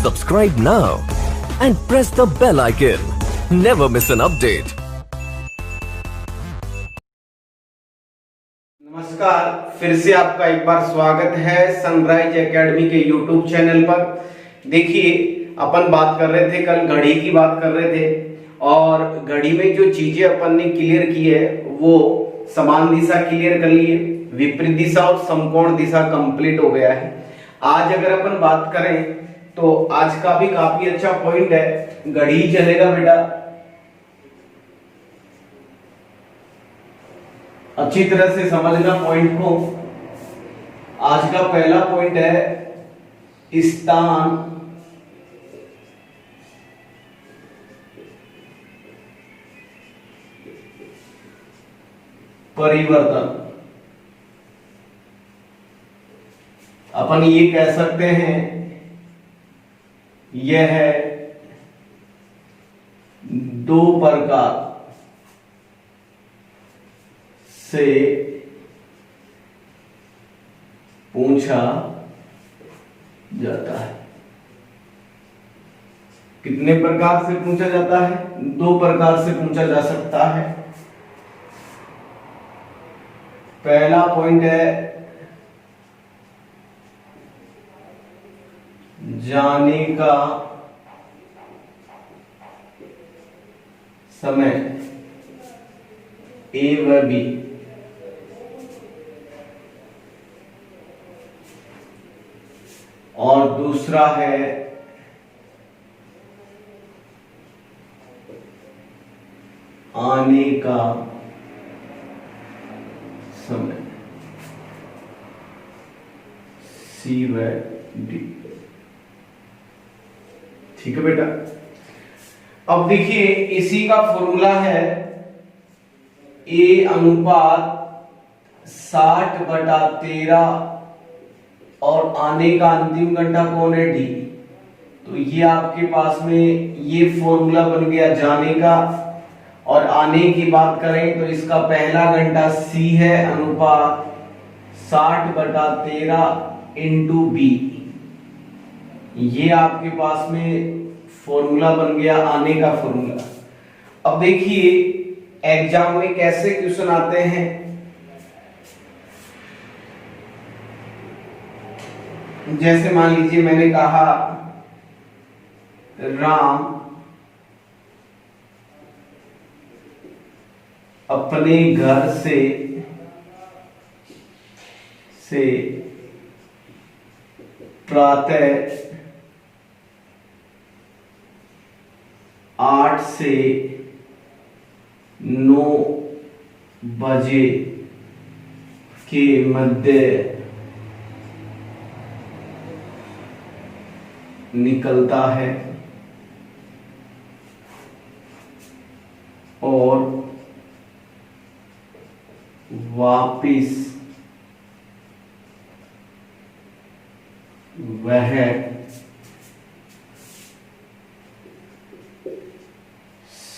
Subscribe now and press the bell icon. Never miss an update. नमस्कार, फिर से आपका एक बार स्वागत है सनराइज एकेडमी के यूट्यूब चैनल पर। देखिए, अपन बात कर रहे थे, कल घड़ी की बात कर रहे थे और घड़ी में जो चीजें अपन ने क्लियर की है वो समान दिशा क्लियर कर ली है, विपरीत दिशा और समकोण दिशा कंप्लीट हो गया है। आज अगर अपन बात करें तो आज का भी काफी अच्छा पॉइंट है, घड़ी चलेगा बेटा। अच्छी तरह से समझना पॉइंट को। आज का पहला पॉइंट है स्थान परिवर्तन। अपन ये कह सकते हैं यह है दो प्रकार से पूछा जाता है। कितने प्रकार से पूछा जाता है? दो प्रकार से पूछा जा सकता है। पहला पॉइंट है जाने का समय ए व बी, और दूसरा है आने का समय सी व डी। ठीक है बेटा। अब देखिए, इसी का फॉर्मूला है ए अनुपात 60/13 और आने का अंतिम घंटा कौन है? डी। तो ये आपके पास में ये फॉर्मूला बन गया जाने का। और आने की बात करें तो इसका पहला घंटा सी है, अनुपात 60/13 इंटू बी। ये आपके पास में फॉर्मूला बन गया आने का फॉर्मूला। अब देखिए, एग्जाम में कैसे क्वेश्चन आते हैं। जैसे मान लीजिए मैंने कहा राम अपने घर से प्रातः 8 से 9 बजे के मध्य निकलता है और वापिस वह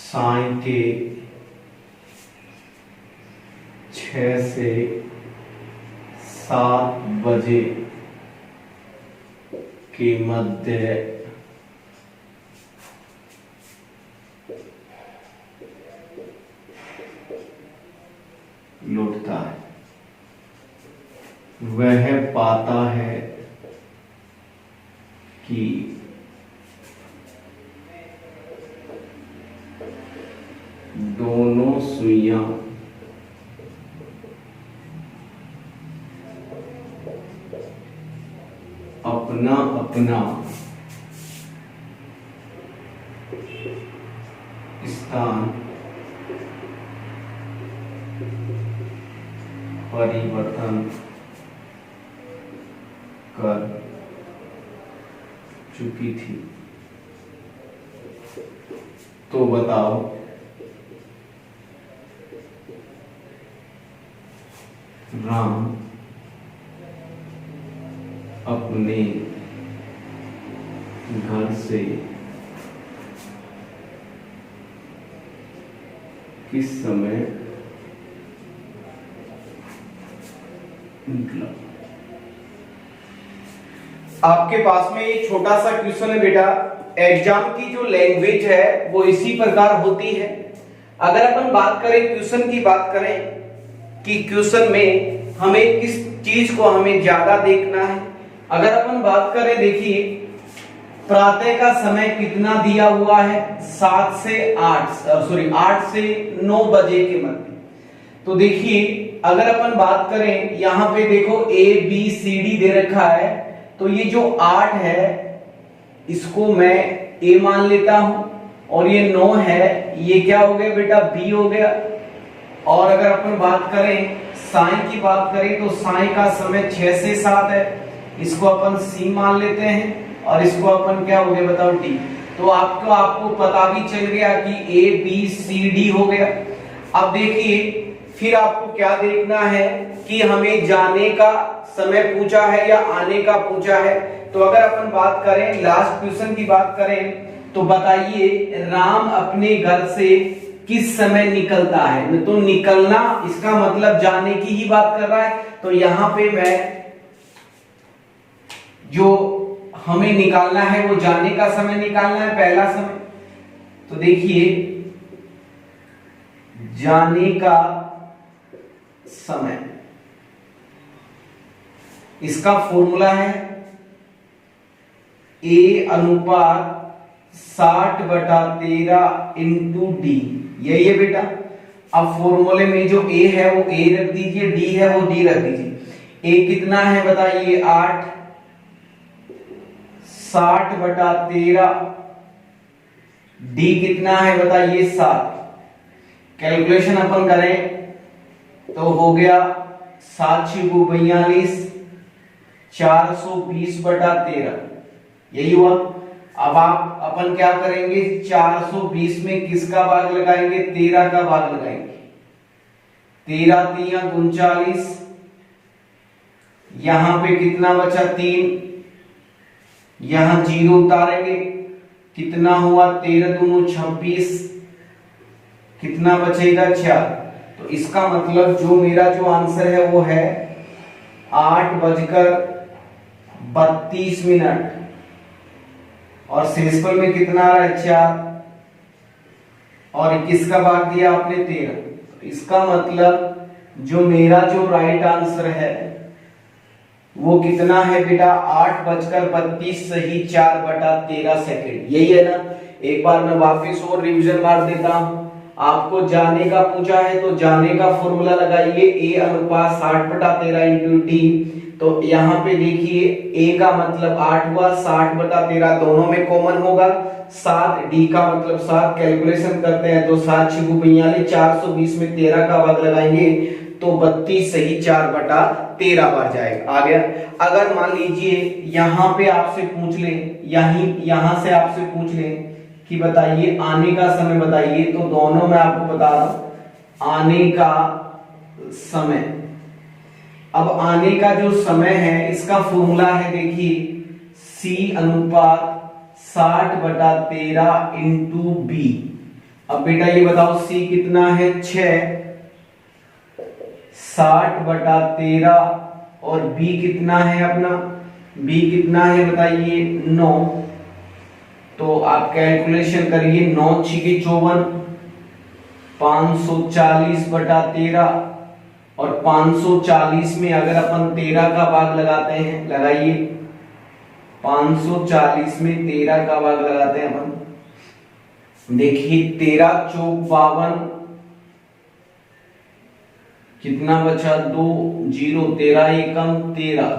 साय के 6 से 7 बजे के मध्य लौटता है। वह पाता है कि दोनों सुइयां अपना अपना स्थान परिवर्तन कर चुकी थी। तो बताओ राम अपने घर से किस समय निकला? आपके पास में ये छोटा सा क्वेश्चन है बेटा। एग्जाम की जो लैंग्वेज है वो इसी प्रकार होती है। अगर अपन बात करें क्वेश्चन की बात करें कि क्वेश्चन में हमें किस चीज को हमें ज्यादा देखना है। अगर अपन बात करें, देखिए प्रातः का समय कितना दिया हुआ है, 7 से 8 से 9 बजे के मध्य। तो देखिए अगर अपन बात करें, यहां पे देखो ए बी सी डी दे रखा है, तो ये जो 8 है इसको मैं ए मान लेता हूं, और ये 9 है ये क्या हो गया बेटा, बी हो गया। और अगर अपन बात करें साई की बात करें, तो साई का समय 6 से 7 है, इसको अपन सी मान लेते हैं, और इसको अपन क्या हो गया बताओ डी। तो आपको पता भी चल गया कि ए बी सी डी हो गया। अब देखिए फिर आपको क्या देखना है कि हमें जाने का समय पूछा है या आने का पूछा है। तो अगर अपन बात करें लास्ट क्वेश्चन की बात करें, तो बताइए राम अपने घर से किस समय निकलता है। तो निकलना इसका मतलब जाने की ही बात कर रहा है। तो यहां पे मैं जो हमें निकालना है वो जाने का समय निकालना है, पहला समय। तो देखिए जाने का समय, इसका फॉर्मूला है ए अनुपात 60/13 इंटू डी, यही है बेटा। अब फॉर्मूले में जो ए है वो ए रख दीजिए, डी है वो डी रख दीजिए। ए कितना है बताइए 8, 60/13, डी कितना है बताइए 7। कैलकुलेशन अपन करें तो हो गया 7 × 42, 420/13, यही हुआ। अब अपन क्या करेंगे, 420 में किसका भाग लगाएंगे, 13 का भाग लगाएंगे। 13 × 3 = 39, यहां पे कितना बचा 3, यहां 0 उतारेंगे, कितना हुआ 13 दूनी 26, कितना बचेगा 4। तो इसका मतलब जो मेरा जो आंसर है वो है 8:32, और शेषफल में कितना आ रहा है 4, और 21 का भाग दिया आपने 13। तो इसका मतलब जो मेरा जो राइट आंसर है वो कितना है बेटा, 8:32 सही 4/13 सेकेंड, यही है ना। एक बार मैं वापिस और रिवीजन मार देता हूं। आपको जाने का पूछा है तो जाने का फॉर्मूला लगाइए, ए अनुपात 60/13 इंटू डी। तो यहाँ पे देखिए ए का मतलब 8 हुआ, 60/13 दोनों में कॉमन होगा, 7, डी का मतलब 7। कैलकुलेशन करते हैं तो 7 × 6 = 42, 420 में 13 का भाग लगाएंगे तो 32 सही 4/13 बार जाएगा, आ गया। अगर मान लीजिए यहाँ पे आपसे पूछ ले, यहां से आपसे पूछ ले कि बताइए आने का समय बताइए, तो दोनों में आपको बता रहा हूं आने का समय। अब आने का जो समय है इसका फॉर्मूला है देखिए C अनुपात 60/13 इंटू बी। अब बेटा ये बताओ C कितना है 6, 60/13, और B कितना है अपना, B कितना है बताइए 9। तो आप कैलकुलेशन करिए, 9 × 6 = 54, 540/13, और 540 में अगर अपन 13 का भाग लगाते हैं, लगाइए 540 में 13 का भाग लगाते हैं अपन। देखिए 13 × 4 = 52, कितना बचा 2 0, 13 एकम 13,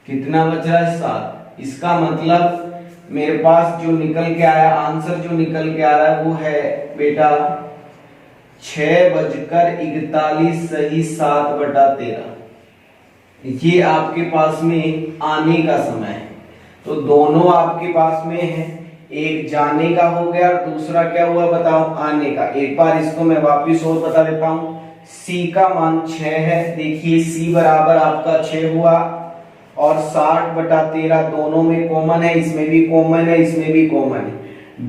कितना बचा 7। इसका मतलब मेरे पास जो निकल के आया आंसर, जो निकल के आ रहा है वो है बेटा 6:41 सही 7/13। ये आपके पास में आने का समय है। तो दोनों आपके पास में है, एक जाने का हो गया, दूसरा क्या हुआ बताओ, आने का। एक बार इसको मैं वापिस और बता देता हूं। C का मान 6 है, देखिए C बराबर आपका 6 हुआ, और 60/13 दोनों में कॉमन है, इसमें भी कॉमन है, इसमें भी कॉमन है।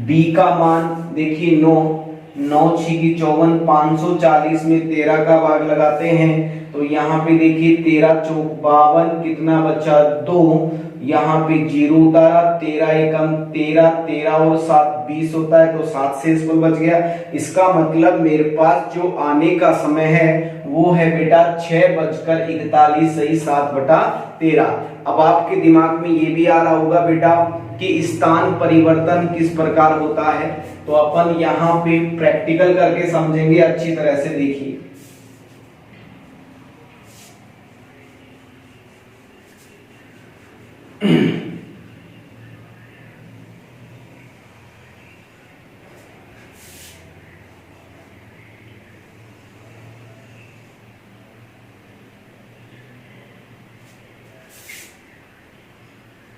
B का मान देखिए 9, 9 × 6 = 54, 540 में 13 का भाग लगाते हैं तो यहाँ पे देखिए 13 × 4 = 52, कितना बचा 2, यहाँ पे 0 उतारा, 13 एकम 13, 13 और 7 20 होता है, तो 7 से स्कूल बच गया। इसका मतलब मेरे पास जो आने का समय है वो है बेटा 6:41 सही 7/13। अब आपके दिमाग में ये भी आ रहा होगा बेटा कि स्थान परिवर्तन किस प्रकार होता है, तो अपन यहाँ पे प्रैक्टिकल करके समझेंगे, अच्छी तरह से देखिए।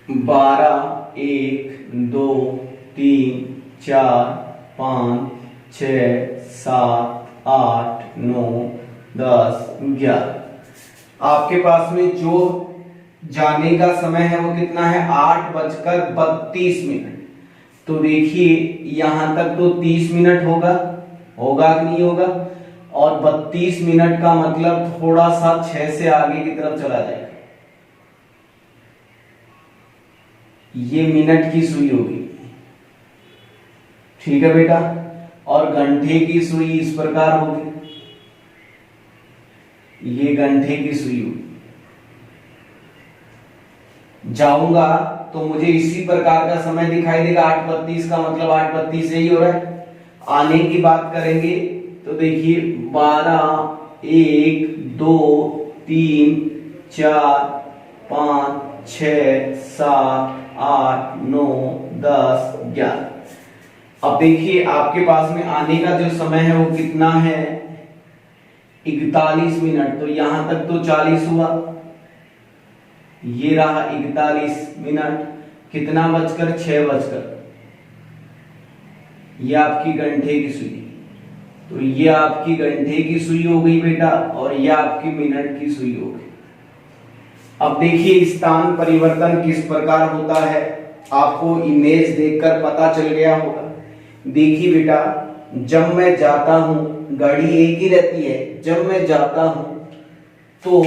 12 1 2 3 4 5 6 7 8 9 10 11। आपके पास में जो जाने का समय है वो कितना है 8:32। तो देखिए यहां तक तो 30 मिनट होगा कि नहीं होगा, और 32 मिनट का मतलब थोड़ा सा 6 से आगे की तरफ चला जाएगा, ये मिनट की सुई होगी, ठीक है बेटा। और घंटे की सुई इस प्रकार होगी, ये घंटे की सुई होगी। जाऊंगा तो मुझे इसी प्रकार का समय दिखाई देगा 8:32 का मतलब 8:32 से ही हो रहा है। आने की बात करेंगे तो देखिए 12 1 2 3 4 5 6 7 8 9 10 11। अब देखिए आपके पास में आने का जो समय है वो कितना है 41 मिनट, तो यहां तक तो 40 हुआ, ये रहा 41 मिनट, कितना बजकर 6 बजकर, ये आपकी घंटे की सुई, तो ये आपकी घंटे की सुई हो गई बेटा, और ये आपकी मिनट की सुई हो गई। अब देखिए स्थान परिवर्तन किस प्रकार होता है, आपको इमेज देखकर पता चल गया होगा। देखिए बेटा जब मैं जाता हूं, घड़ी एक ही रहती है, जब मैं जाता हूं तो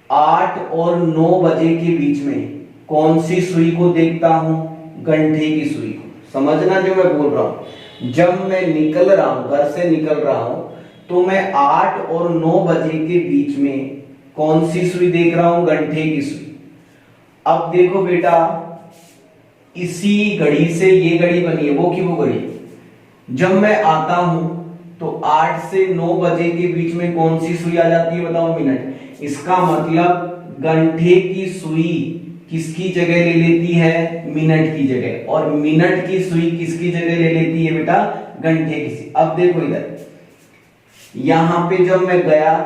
8 और 9 बजे के बीच में कौन सी सुई को देखता हूं, घंटे की सुई को। समझना जो मैं बोल रहा हूं, जब मैं निकल रहा हूं, घर से निकल रहा हूं, तो मैं 8 और 9 बजे के बीच में कौन सी सुई देख रहा हूं, घंटे की सुई। अब देखो बेटा इसी घड़ी से ये घड़ी बनी है, वो की वो घड़ी, जब मैं आता हूं तो 8 से 9 बजे के बीच में कौन सी सुई आ जाती है बताओ, मिनट। इसका मतलब घंटे की सुई किसकी जगह ले लेती है, मिनट की जगह, और मिनट की सुई किसकी जगह ले लेती है बेटा, घंटे की सुई। अब देखो इधर यहां पे जब मैं गया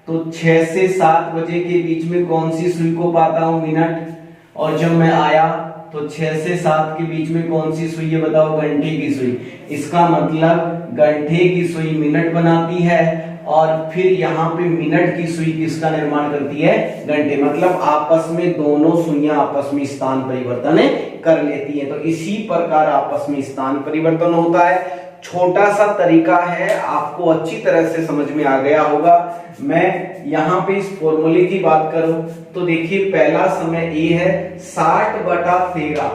तो 6 से 7 बजे के बीच में कौन सी सुई को पाता हूं, मिनट, और जब मैं आया तो 6 से 7 के बीच में कौन सी सुई है बताओ, घंटे की सुई। इसका मतलब घंटे की सुई मिनट बनाती है, और फिर यहाँ पे मिनट की सुई किसका निर्माण करती है, घंटे। मतलब आपस में दोनों सुइयां आपस में स्थान परिवर्तन कर लेती हैं। तो इसी प्रकार आपस में स्थान परिवर्तन होता है। छोटा सा तरीका है, आपको अच्छी तरह से समझ में आ गया होगा। मैं यहाँ पे इस फॉर्मूले की बात करूं तो देखिए पहला समय ए है 60/13,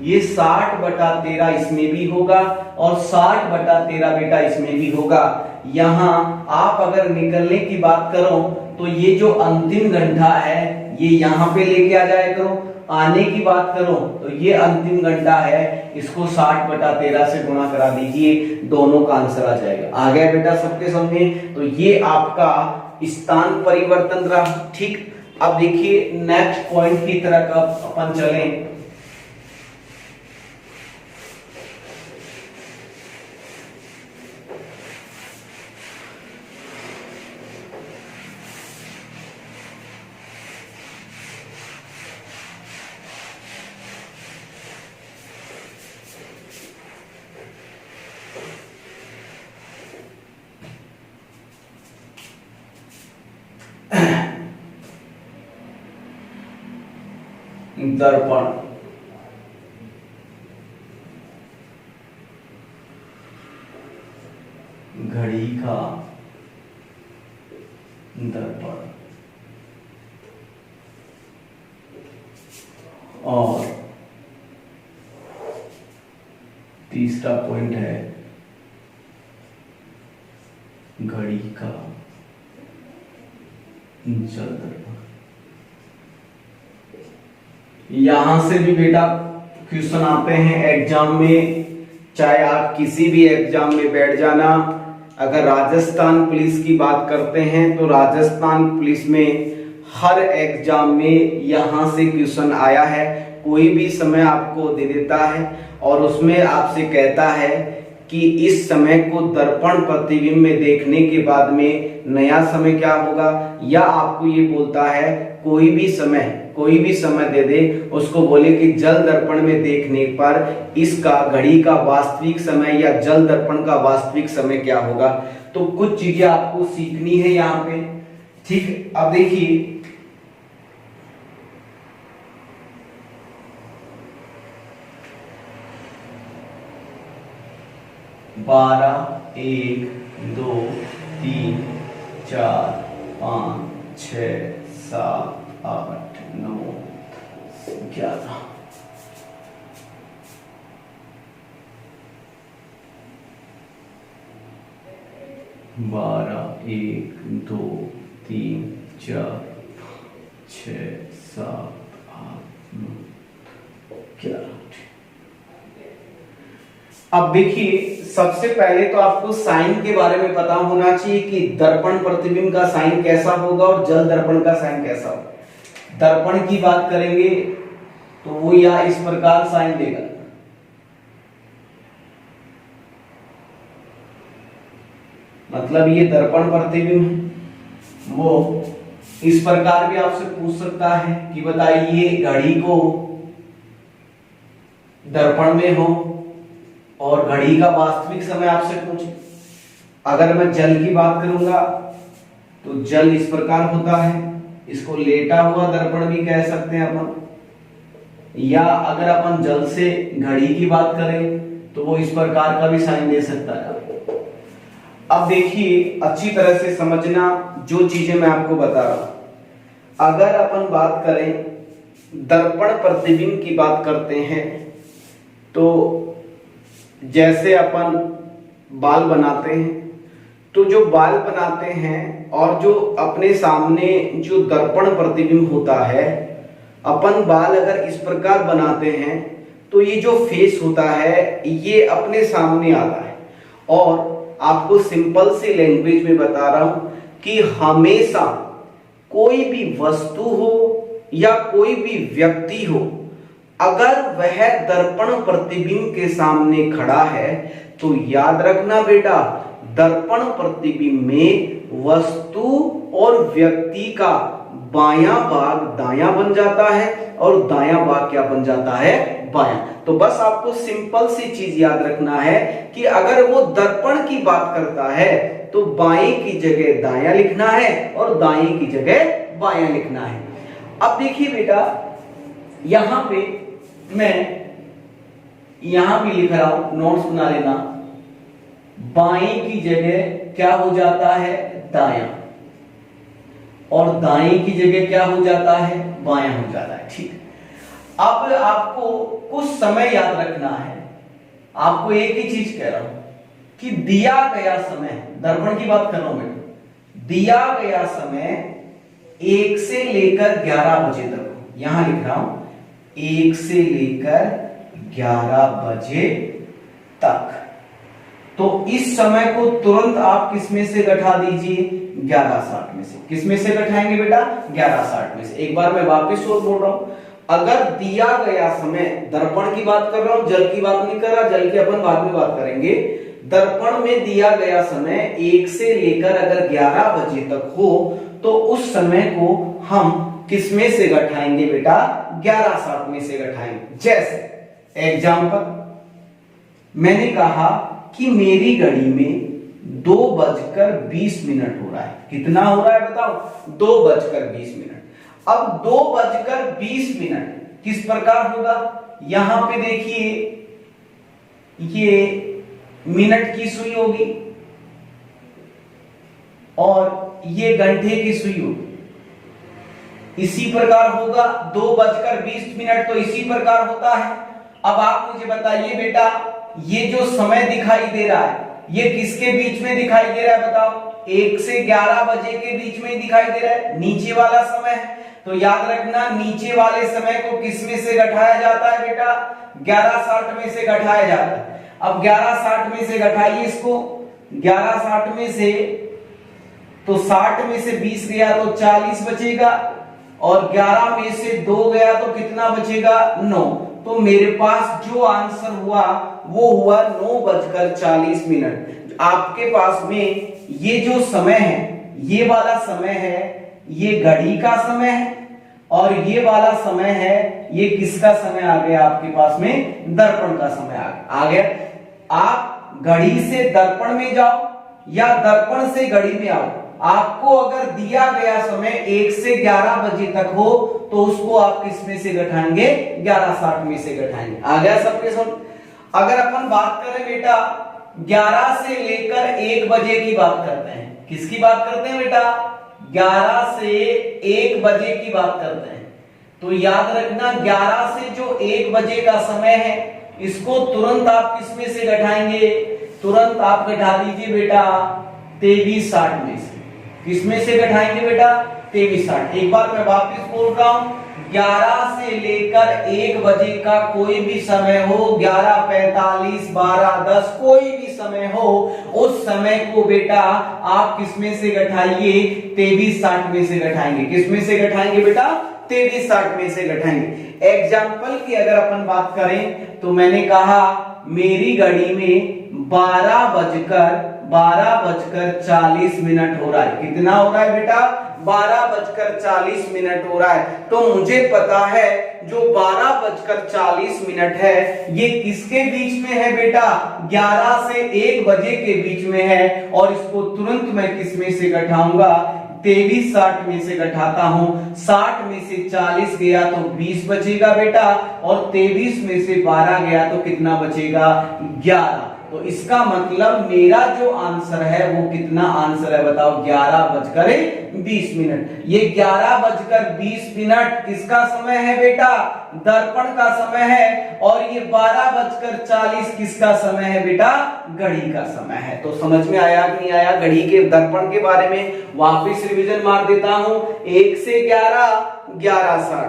ये 60/13 इसमें भी होगा और 60/13 बेटा इसमें भी होगा। यहाँ आप अगर निकलने की बात करो तो ये जो अंतिम घंटा है ये यहाँ पे लेके आ जाया करो। आने की बात करो तो ये अंतिम घंटा है, इसको 60/13 से गुणा करा दीजिए, दोनों का आंसर आ जाएगा। आ गया बेटा सबके सामने। तो ये आपका स्थान परिवर्तन रहा, ठीक। अब देखिए नेक्स्ट पॉइंट की तरफ अपन चलें। दर्पण, घड़ी का दर्पण। तीसरा पॉइंट है घड़ी का जल दर्पण। यहां से भी बेटा क्वेश्चन आते हैं एग्जाम में, चाहे आप किसी भी एग्जाम में बैठ जाना। अगर राजस्थान पुलिस की बात करते हैं तो राजस्थान पुलिस में हर एग्जाम में यहां से क्वेश्चन आया है, कोई भी समय आपको दे देता है और उसमें आपसे कहता है कि इस समय को दर्पण प्रतिबिंब में देखने के बाद में नया समय क्या होगा, या आपको ये बोलता है कोई भी समय दे दे, उसको बोले कि जल दर्पण में देखने पर इसका घड़ी का वास्तविक समय या जल दर्पण का वास्तविक समय क्या होगा। तो कुछ चीजें आपको सीखनी है यहां पे, ठीक। अब देखिए 12, 1, 2, 3, 4, 5, 6, 7, 8, 9, 11। बारह, 1, 2, 3, 4, 6, 7, 8, 9, 11। अब देखिए सबसे पहले तो आपको साइन के बारे में पता होना चाहिए कि दर्पण प्रतिबिंब का साइन कैसा होगा और जल दर्पण का साइन कैसा होगा। दर्पण की बात करेंगे तो वो या इस प्रकार साइन देगा, मतलब ये दर्पण प्रतिबिंब है। वो इस प्रकार भी आपसे पूछ सकता है कि बताइए घड़ी को दर्पण में हो और घड़ी का वास्तविक समय आपसे पूछे। अगर मैं जल की बात करूंगा तो जल इस प्रकार होता है, इसको लेटा हुआ दर्पण भी कह सकते हैं अपन, या अगर अपन जल से घड़ी की बात करें तो वो इस प्रकार का भी साइन दे सकता है। अब देखिए अच्छी तरह से समझना जो चीजें मैं आपको बता रहा हूं। अगर अपन बात करें दर्पण प्रतिबिंब की बात करते हैं तो जैसे अपन बाल बनाते हैं, तो जो बाल बनाते हैं और जो अपने सामने जो दर्पण प्रतिबिंब होता है, अपन बाल अगर इस प्रकार बनाते हैं तो ये जो फेस होता है ये अपने सामने आता है। और आपको सिंपल सी लैंग्वेज में बता रहा हूं कि हमेशा कोई भी वस्तु हो या कोई भी व्यक्ति हो, अगर वह दर्पण प्रतिबिंब के सामने खड़ा है तो याद रखना बेटा, दर्पण प्रतिबिंब में वस्तु और व्यक्ति का बायां भाग दायां बन जाता है और दायां भाग क्या बन जाता है, बायां। तो बस आपको सिंपल सी चीज याद रखना है कि अगर वो दर्पण की बात करता है तो बाएं की जगह दायां लिखना है और दाएं की जगह बायां लिखना है। अब देखिए बेटा यहां पे मैं यहां भी लिख रहा हूं, नोट्स बना लेना। बाएं की जगह क्या हो जाता है, दायां, और दाएं की जगह क्या हो जाता है, बायां हो जाता है, ठीक। अब आपको कुछ समय याद रखना है। आपको एक ही चीज कह रहा हूं कि दिया गया समय, दर्पण की बात कर रहा हूं बेटा, दिया गया समय 1 से लेकर 11 बजे तक, यहां लिख रहा हूं 1 से लेकर 11 बजे तक। तो इस समय को तुरंत आप किसमें से घटा दीजिए, 11:60 में से। किसमें से घटाएंगे बेटा, 11:60 में से। एक बार मैं वापस और बोल रहा हूं, अगर दिया गया समय, दर्पण की बात कर रहा हूं, जल की बात नहीं कर रहा, जल की अपन बाद में बात करेंगे। दर्पण में दिया गया समय 1 से लेकर अगर 11 बजे तक हो तो उस समय को हम किसमें से घटाएंगे बेटा, 11:60 में से घटाएंगे। जैसे एग्जाम्पल मैंने कहा कि मेरी घड़ी में 2:20 हो रहा है। कितना हो रहा है बताओ, 2:20। अब 2:20 किस प्रकार होगा, यहां पे देखिए ये मिनट की सुई होगी और ये घंटे की सुई होगी। इसी प्रकार होगा 2:20 तो इसी प्रकार होता है। अब आप मुझे बताइए बेटा, ये जो समय दिखाई दे रहा है ये किसके बीच में दिखाई दे रहा है बताओ? 1 से 11 बजे के बीच में दिखाई दे रहा है, नीचे वाला समय है। तो याद रखना, नीचे वाले समय को किस में से घटाया जाता है बेटा? 11:60 में से घटाया जाता है। अब 11:60 में से घटाइए इसको, 11:60 में से, तो 60 में से 20 गया तो 40 बचेगा, और 11 में से 2 गया तो कितना बचेगा? 9। तो मेरे पास जो आंसर हुआ वो हुआ 9:40। आपके पास में ये जो समय है, ये वाला समय है, ये घड़ी का समय है, और ये वाला समय है, ये किसका समय आ गया आपके पास में? दर्पण का समय आ गया। आप घड़ी से दर्पण में जाओ या दर्पण से घड़ी में आओ, आपको अगर दिया गया समय 1 से 11 बजे तक हो तो उसको आप किस में से घटाएंगे? 11:60 में से घटाएंगे। आ गया सबके समझ? अगर अपन बात करें बेटा 11 से लेकर 1 बजे की बात करते हैं, किसकी बात करते हैं बेटा? 11 से 1 बजे की बात करते हैं। तो याद रखना, 11 से जो 1 बजे का समय है इसको तुरंत आप किस में से घटाएंगे? तुरंत आप घटा दीजिए बेटा 23:60 में से। किस में से घटाएंगे बेटा? 23:60। एक बार मैं वापस बोल रहा हूं, 11 से लेकर 1 बजे का कोई भी समय हो, 11:45, 12:10, कोई भी समय हो, उस समय को बेटा आप किस में से घटाइए? 23:60 में से घटाएंगे। किस में से घटाएंगे बेटा? 23:60 में से घटाएंगे। एग्जाम्पल की अगर अपन बात करें तो मैंने कहा मेरी घड़ी में 12:40 हो रहा है। कितना हो रहा है बेटा? 12:40 हो रहा है। तो मुझे पता है जो 12:40 है ये किसके बीच में है बेटा? 11 से 1 बजे के बीच में है, और इसको तुरंत मैं किस में से घटाऊंगा? 23:60 में से घटाता हूं। 60 में से 40 गया तो 20 बचेगा बेटा, और 23 में से 12 गया तो कितना बचेगा? 11। तो इसका मतलब मेरा जो आंसर है वो कितना आंसर है बताओ? 11:20। ये 11:20 किसका समय है बेटा? दर्पण का समय है। और ये 12:40 किसका समय है बेटा? घड़ी का समय है। तो समझ में आया कि नहीं आया? घड़ी के दर्पण के बारे में वापिस रिवीजन मार देता हूं। 1 से 11 11:60,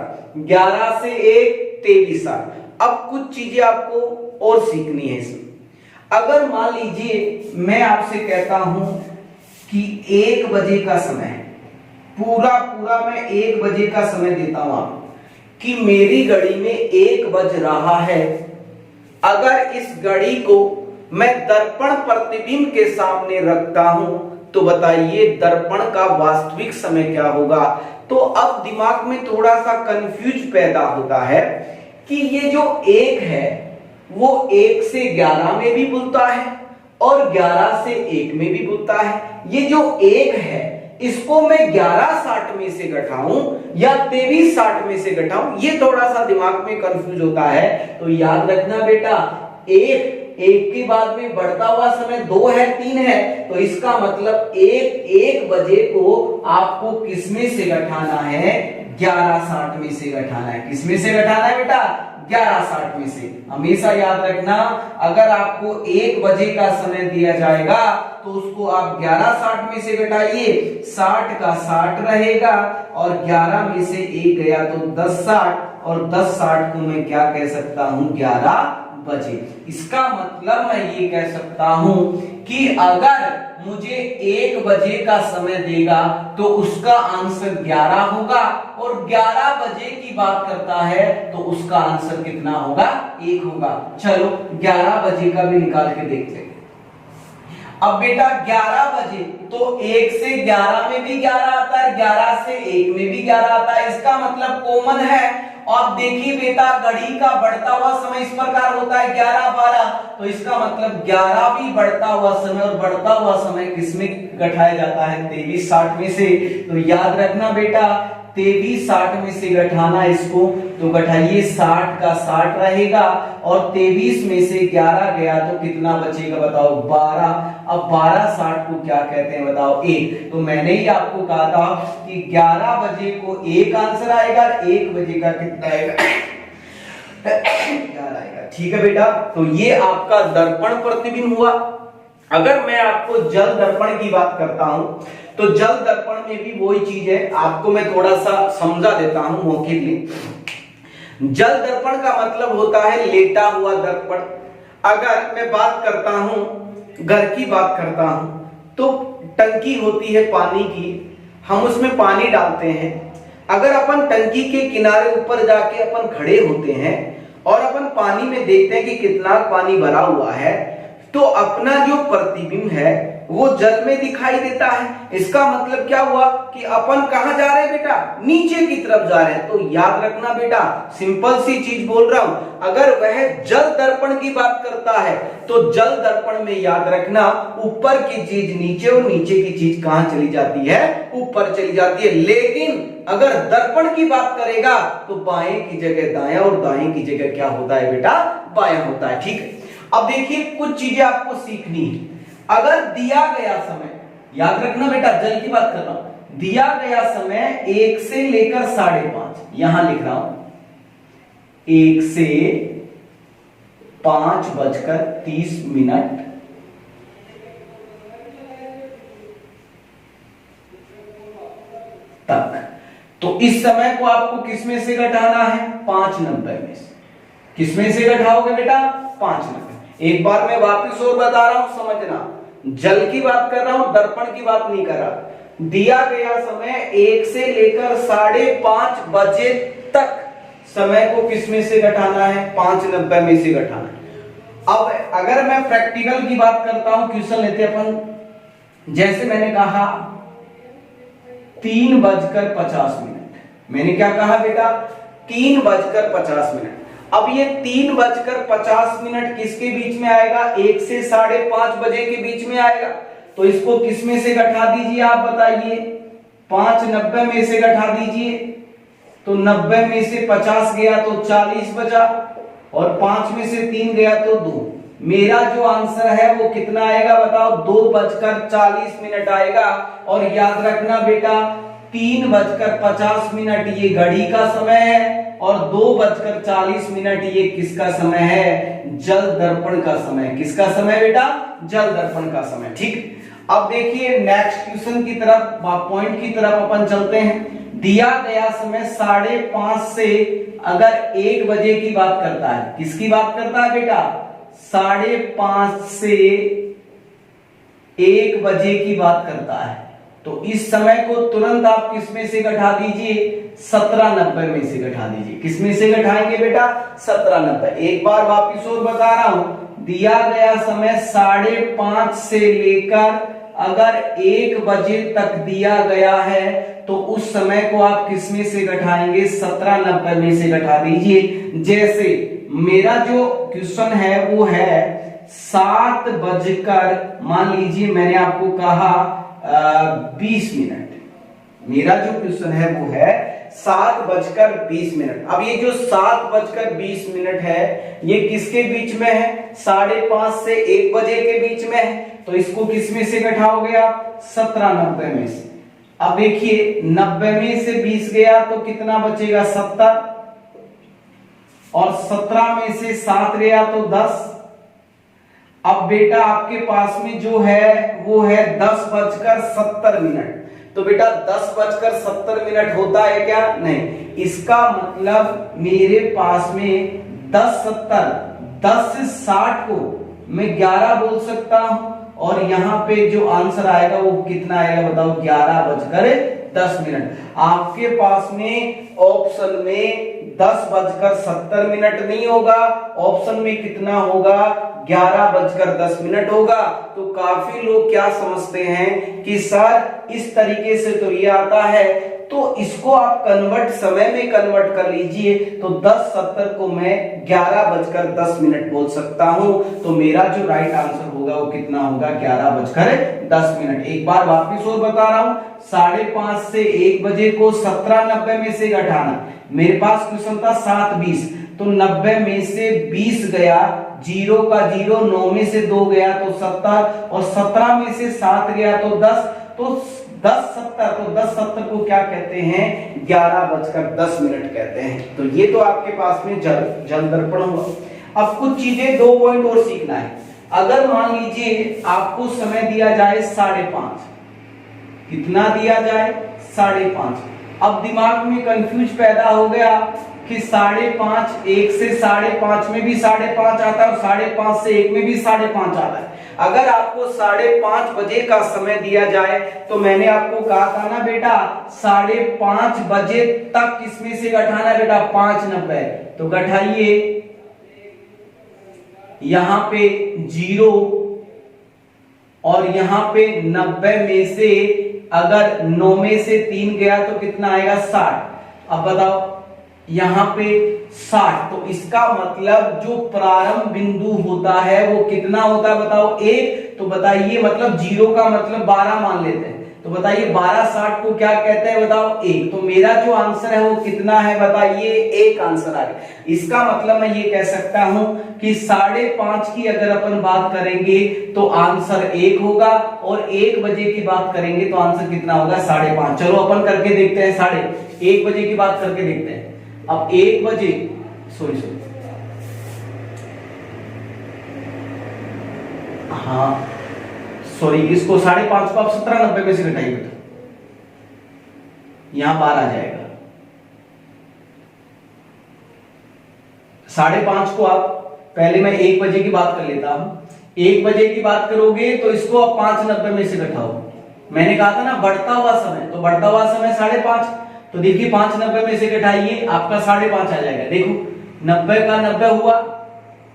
11 से 1 23:60। अब कुछ चीजें आपको और सीखनी है इसमें। अगर मान लीजिए मैं आपसे कहता हूं कि 1 बजे का समय, पूरा मैं 1 बजे का समय देता हूं आपको, कि मेरी घड़ी में 1 बज रहा है। अगर इस घड़ी को मैं दर्पण प्रतिबिंब के सामने रखता हूं तो बताइए दर्पण का वास्तविक समय क्या होगा? तो अब दिमाग में थोड़ा सा कंफ्यूज पैदा होता है कि ये जो 1 है वो 1 से 11 में भी बुलता है और 11 से 1 में भी बुलता है। ये जो 1 है इसको मैं 11:60 में से घटाऊं या 23:60 में से घटाऊं, ये थोड़ा सा दिमाग में कंफ्यूज होता है। तो याद रखना बेटा, 1 के बाद में बढ़ता हुआ समय 2 है, 3 है, तो इसका मतलब 1 बजे को आपको किस में से घटाना है? 11:60 में से घटाना है। किस में से घटाना है बेटा? 11:60 में से। हमेशा याद रखना, अगर आपको 1 बजे का समय दिया जाएगा तो उसको आप 11:60 में से घटाइए, 60 का 60 रहेगा, और 11 में से 1 गया तो 10:60, और 10:60 को मैं क्या कह सकता हूं? 11 बजे। इसका मतलब मैं ये कह सकता हूं कि अगर मुझे 1 बजे का समय देगा तो उसका आंसर 11 होगा, और 11 बजे की बात करता है तो उसका आंसर कितना होगा? 1 होगा। चलो 11 बजे का भी निकाल के देखते हैं। अब बेटा 11 बजे तो 1 से 11 में भी 11 आता है, 11 से 1 में भी 11 आता है। इसका मतलब कॉमन है। और देखिए बेटा, घड़ी का बढ़ता हुआ समय इस प्रकार होता है 11-12, तो इसका मतलब 11 भी बढ़ता हुआ समय, और बढ़ता हुआ समय किसमें घटाया जाता है? 23:60 में से। तो याद रखना बेटा, 23:60 में से घटाना इसको, तो घटाइए 60 का 60 रहेगा, और 23 में से 11 गया तो कितना बचेगा बताओ? 12। अब 12:60 को क्या कहते हैं बताओ? 1। तो मैंने ही आपको कहा था कि 11 बजे को 1 आंसर आएगा, 1 बजे का कितना आएगा? क्या आएगा, ठीक है बेटा। तो ये आपका दर्पण प्रतिबिंब हुआ। अगर मैं आपको जल दर्पण की बात करता हूं तो जल दर्पण में भी वही चीज है, आपको मैं थोड़ा सा समझा देता हूं मौके के लिए। जल दर्पण का मतलब होता है लेटा हुआ दर्पण। अगर मैं बात करता हूं, घर की बात करता हूं, तो टंकी होती है पानी की, हम उसमें पानी डालते हैं। अगर अपन टंकी के किनारे ऊपर जाके अपन खड़े होते हैं और अपन पानी में देखते हैं कि कितना पानी भरा हुआ है, तो अपना जो प्रतिबिंब है वो जल में दिखाई देता है। इसका मतलब क्या हुआ कि अपन कहां जा रहे हैं बेटा, नीचे की तरफ जा रहे हैं। तो याद रखना बेटा, सिंपल सी चीज बोल रहा हूं, अगर वह जल दर्पण की बात करता है तो जल दर्पण में याद रखना ऊपर की चीज नीचे और नीचे की चीज कहां चली जाती है, ऊपर चली जाती है। लेकिन अगर दर्पण की बात करेगा तो बाएं की जगह दायां और दाएं की जगह क्या होता है बेटा, बायां होता है। ठीक है, अब देखिए कुछ चीजें आपको सीखनी है। अगर दिया गया समय, याद रखना बेटा, जल की बात कर रहा हूं, दिया गया समय 1 से लेकर 5:30, यहां लिख रहा हूं 1 से 5:30 तक, तो इस समय को आपको किसमें से घटाना है, 5:90 में से। किसमें से घटाओगे बेटा, 5:90। एक बार मैं वापस और बता रहा हूं, समझना, जल की बात कर रहा हूं, दर्पण की बात नहीं कर रहा। दिया गया समय 1 से लेकर 5:30 बजे तक, समय को किसमें से घटाना है, 5:90 में से घटाना है। अब अगर मैं प्रैक्टिकल की बात करता हूं, क्वेश्चन लेते अपन, जैसे मैंने कहा 3:50, मैंने क्या कहा बेटा, 3:50। अब ये 3:50 किसके बीच में आएगा, 1 से 5:30 बजे के बीच में आएगा। तो इसको किसमें से घटा दीजिए, आप बताइए, 5:90 में से घटा दीजिए। तो 90 में से 50 गया तो 40 बचा, और 5 में से 3 गया तो 2। मेरा जो आंसर है वो कितना आएगा बताओ, 2:40 आएगा। और याद रखना बेटा, 3:50 ये घड़ी का समय है और 2:40 ये किसका समय है, जल दर्पण का समय। किसका समय बेटा, जल दर्पण का समय। ठीक, अब देखिए नेक्स्ट क्वेश्चन की तरफ, पॉइंट की तरफ अपन चलते हैं। दिया गया समय 5:30 से अगर 1 बजे की बात करता है, किसकी बात करता है बेटा, 5:30 से 1 बजे की बात करता है, तो इस समय को तुरंत आप किसमें से घटा दीजिए, 17:90 में से घटा दीजिए। किसमें से घटाएंगे बेटा, 17:90। एक बार वापिस और बता रहा हूं, दिया गया समय 5:30 से लेकर अगर 1 बजे तक दिया गया है, तो उस समय को आप किसमें से घटाएंगे, 17:90 में से घटा दीजिए। जैसे मेरा जो क्वेश्चन है वो है 7 बजकर, मान लीजिए मैंने आपको कहा 20 मिनट, मेरा जो क्वेश्चन है वो है 7:20। अब ये जो 7:20 है ये किसके बीच में है, 5:30 से 1 बजे के बीच में है। तो इसको किसमें से घटाओगे आप, 17:90 में से। अब देखिए 90 में से 20 गया तो कितना बचेगा, 70, और 17 में से 7 गया तो 10। अब बेटा आपके पास में जो है वो है 10:70। तो बेटा 10:70 होता है क्या, नहीं। इसका मतलब मेरे पास में 10 से 60 को मैं 11 बोल सकता हूं, और यहां पे जो आंसर आएगा वो कितना आएगा बताओ, 11:10। आपके पास में ऑप्शन में 10:70 नहीं होगा, ऑप्शन में कितना होगा, 11:10 होगा। तो काफी लोग क्या समझते हैं कि सर इस तरीके से तो ये आता है, तो इसको आप कन्वर्ट, समय में कन्वर्ट कर लीजिए। तो 10:70 को मैं 11:10 बोल सकता हूं। तो मेरा जो राइट आंसर होगा वो कितना होगा, 11:10। एक बार वापिस और बता रहा हूं, 5:30 से 1 बजे को 17:90 में से घटाना। मेरे पास क्वेश्चन था 7:20, तो 90 में से 20 गया, 0 का 0, 9 में से 2 गया तो 70, और 17 में से 7 गया तो 10। तो 10:70, तो 10:70 को क्या कहते हैं? 11:10 कहते हैं। तो ये तो आपके पास में जल दर्पण हुआ। अब कुछ चीजें 2 पॉइंट और सीखना है। अगर मान लीजिए आपको समय दिया जाए 5:30, कितना दिया जाए? 5:30। अब दिमाग में कंफ्यूज पैदा हो गया कि 5:30, 1 से 5:30 में भी 5:30 आता है और 5:30 से 1 में भी 5:30 आता है। अगर आपको 5:30 बजे का समय दिया जाए तो मैंने आपको कहा था ना बेटा 5:30 बजे तक किसमें से घटाना बेटा? 5:90। तो घटाइए, यहां पे 0 और यहां पे 90 में से अगर 9 में से 3 गया तो कितना आएगा? 60। अब बताओ यहां पे 60, तो इसका मतलब जो प्रारंभ बिंदु होता है वो कितना होता है बताओ? 1। तो बताइए मतलब 0 का मतलब 12 मान लेते हैं, तो बताइए 12:60 को क्या कहते हैं बताओ? 1। तो मेरा जो आंसर है वो कितना है बताइए? 1 आंसर आ गया। इसका मतलब मैं ये कह सकता हूं कि 5:30 की अगर अपन बात करेंगे तो आंसर 1 होगा, और 1 बजे की बात करेंगे तो आंसर कितना होगा? 5:30। चलो अपन करके देखते हैं, 1:30 बजे की बात करके देखते हैं। अब 1 बजे सॉरी हाँ सॉरी इसको 5:30 को आप 17:90 में से घटाइए बेटा, यहां 12 आ जाएगा। 5:30 को आप पहले मैं 1 बजे की बात कर लेता हूं। 1 बजे की बात करोगे तो इसको आप 5:90 में से घटाओ। मैंने कहा था ना बढ़ता हुआ समय, तो बढ़ता हुआ समय 5:30। तो देखिए 5:90 में से घटाइए, आपका 5:30 आ जाएगा। देखो 90 का 90 हुआ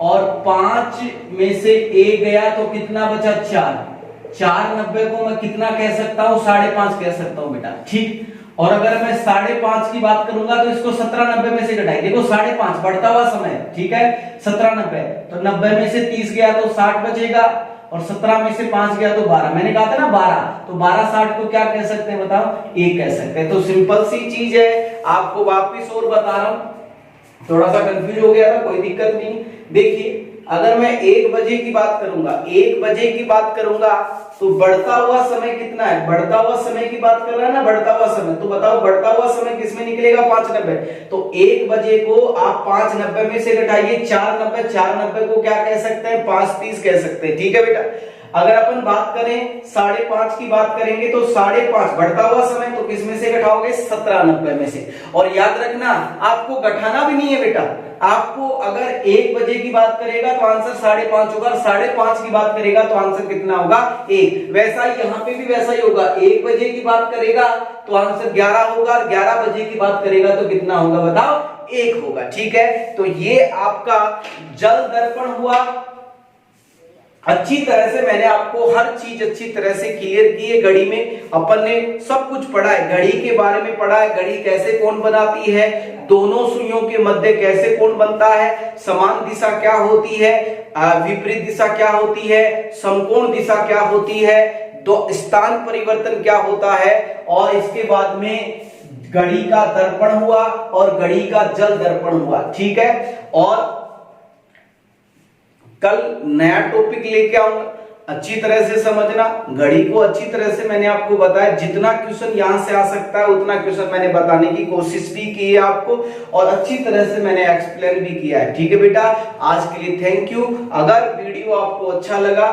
और 5 में से 1 गया तो कितना बचा? 4। 4:90 को मैं कितना कह सकता हूं? 5:30 कह सकता हूं बेटा, ठीक। और अगर मैं 5:30 की बात करूंगा तो इसको 17:90 में से घटाइए। देखो 5:30 बढ़ता हुआ समय, ठीक है। 17:90 तो 90 में से 30 गया तो 60 बचेगा, और 17 में से 5 गया तो 12। मैंने कहा था ना 12, तो 12:60 को क्या कह सकते हैं बताओ? 1 कह सकते हैं। तो सिंपल सी चीज है, आपको वापिस और बता रहा हूं, थोड़ा सा कंफ्यूज हो गया था, कोई दिक्कत नहीं। देखिए अगर मैं 1 बजे की बात करूंगा, 1 बजे की बात करूंगा तो बढ़ता हुआ समय कितना है? बढ़ता हुआ समय की बात कर रहा है ना, बढ़ता हुआ समय। तो बताओ बढ़ता हुआ समय किसमें निकलेगा? 5:90। तो 1 बजे को आप 5:90 में से घटाइए 4:90। 4:90 को क्या कह सकते हैं? 5:30 कह सकते हैं, ठीक है बेटा। अगर अपन बात करें 5:30 की बात करेंगे तो 5:30 बढ़ता हुआ समय, तो किसमें से घटाओगे? 17:90 में से। और याद रखना आपको घटाना भी नहीं है बेटा, आपको अगर 1 बजे की बात करेगा तो आंसर 5:30 होगा, और 5:30 की बात करेगा तो आंसर कितना होगा? 1। वैसा ही यहां पे भी वैसा ही होगा, 1 बजे की बात करेगा तो आंसर 11 होगा, और 11 बजे की बात करेगा तो कितना होगा बताओ? 1 होगा, ठीक है। तो ये आपका जल दर्पण हुआ। अच्छी तरह से मैंने आपको हर चीज अच्छी तरह से क्लियर की है। घड़ी में अपन ने सब कुछ पढ़ा है, घड़ी के बारे में पढ़ा है, घड़ी कैसे कोण बनाती है, दोनों सुइयों के मध्य कैसे कोण बनता है, समान दिशा क्या होती है, विपरीत दिशा क्या होती है, समकोण दिशा क्या होती है, तो स्थान परिवर्तन क्या होता है, और इसके बाद में घड़ी का दर्पण हुआ और घड़ी का जल दर्पण हुआ, ठीक है। और कल नया टॉपिक लेके आऊंगा, अच्छी तरह से समझना। घड़ी को अच्छी तरह से मैंने आपको बताया, जितना क्वेश्चन यहां से आ सकता है उतना क्वेश्चन मैंने बताने की कोशिश भी की है आपको, और अच्छी तरह से मैंने एक्सप्लेन भी किया है, ठीक है बेटा। आज के लिए थैंक यू। अगर वीडियो आपको अच्छा लगा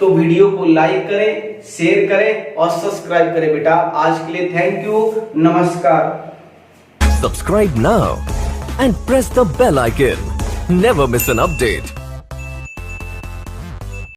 तो वीडियो को लाइक करें, शेयर करें और सब्सक्राइब करें बेटा। आज के लिए थैंक यू, नमस्कार। Subscribe now and press the bell icon. Never miss an update.